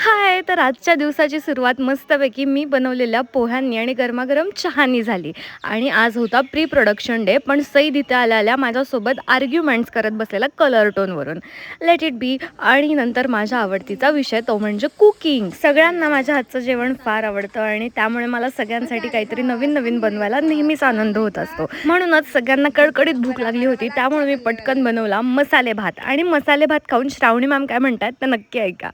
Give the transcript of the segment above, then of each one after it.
हाय! तर आजच्या दिवसाची सुरुवात मस्तपैकी मी बनवलेल्या पोह्यांनी आणि गरमागरम चहानी झाली. आणि आज होता प्री प्रोडक्शन डे, पण सईद इथे आल्या माझ्यासोबत आर्ग्युमेंट्स करत बसलेला कलर टोनवरून. Let it be. आणि नंतर माझ्या आवडतीचा विषय तो म्हणजे कुकिंग. सगळ्यांना माझ्या हातचं जेवण फार आवडतं आणि त्यामुळे मला सगळ्यांसाठी काहीतरी नवीन नवीन बनवायला नेहमीच आनंद होत असतो. म्हणूनच सगळ्यांना कडकडीत भूक लागली होती, त्यामुळे मी पटकन बनवला मसाले भात. आणि मसाले भात खाऊन श्रावणी मॅम काय म्हणतात ते नक्की ऐका.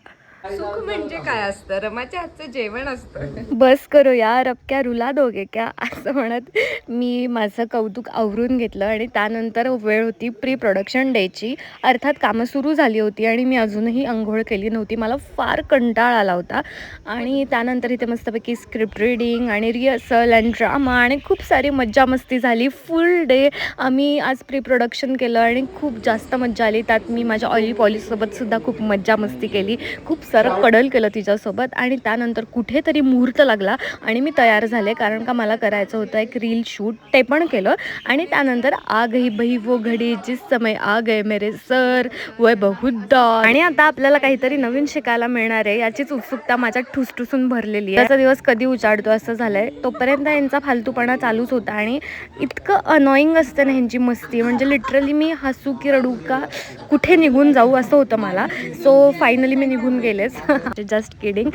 सुख म्हणजे काय असतं? रमाच्या हातचं जेवण असतं. बस करो यार, अब क्या रुला दोगे क्या, असं म्हणत मी माझं कौतुक आवरून घेतलं. आणि त्यानंतर वेळ होती प्री प्रोडक्शन डेची. अर्थात कामं सुरू झाली होती आणि मी अजूनही अंघोळ केली नव्हती. मला फार कंटाळा आला होता. आणि त्यानंतर इथे मस्तपैकी स्क्रिप्ट रीडिंग आणि रिहर्सल अँड ड्रामा आणि खूप सारी मज्जा मस्ती झाली. फुल डे आम्ही आज प्री प्रोडक्शन केलं आणि खूप जास्त मज्जा आली. त्यात मी माझ्या ऑली पॉलीसोबतसुद्धा खूप मज्जा मस्ती केली. खूप सारं कडल केलं तिच्यासोबत. आणि त्यानंतर कुठेतरी मुहूर्त लागला आणि मी तयार झाले, कारण का मला करायचं होतं एक रील शूट. ते पण केलं. आणि त्यानंतर आ गई बही वो घडी जिस समय आ गए मेरे सर वय बहुदा. आणि आता आपल्याला काहीतरी नवीन शिकायला मिळणार आहे याचीच उत्सुकता माझ्यात ठुसठुसून भरलेली आहे. त्याचा दिवस कधी उजाडतो असं झालंय. तोपर्यंत यांचा फालतूपणा चालूच होता आणि इतकं अनॉइंग असतं ना ह्यांची मस्ती, म्हणजे लिटरली मी हसू की रडू का कुठे निघून जाऊ असं होतं मला. सो फायनली मी निघून गेलेच. Just kidding.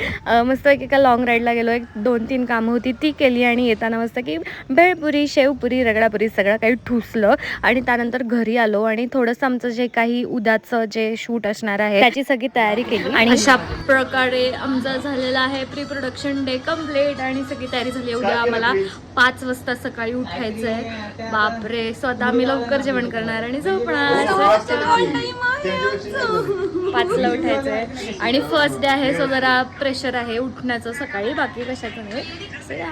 मस्त एका लॉंग राईडला गेलो. 1-2-3 कामं होती ती केली आणि येताना मस्त की भेळपुरी, शेवपुरी, रगडापुरी सगळं काही ठुसलं. आणि त्यानंतर घरी आलो आणि थोडंसं आमचं जे काही उद्याचं जे शूट असणार आहे त्याची सगळी तयारी केली. आणि अशा प्रकारे आमचा झालेला आहे प्री प्रोडक्शन डे कम्प्लीट. आणि सगळी तयारी झाली. उद्या आम्हाला 5 वाजता सकाळी उठायचं आहे. बापरे, स्वतः आम्ही लवकर जेवण करणार आणि झोपणार. 5ला उठायचं आहे आणि फर्स्ट डे आहे, सो जरा प्रेशर आहे उठण्याचं सकाळी, बाकी कशाचं नाही. सो या,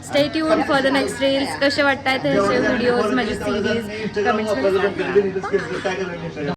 stay tune for the next reels. कसे वाटतायत हे व्हिडिओज, माझी सिरीज, कमेंट्समध्ये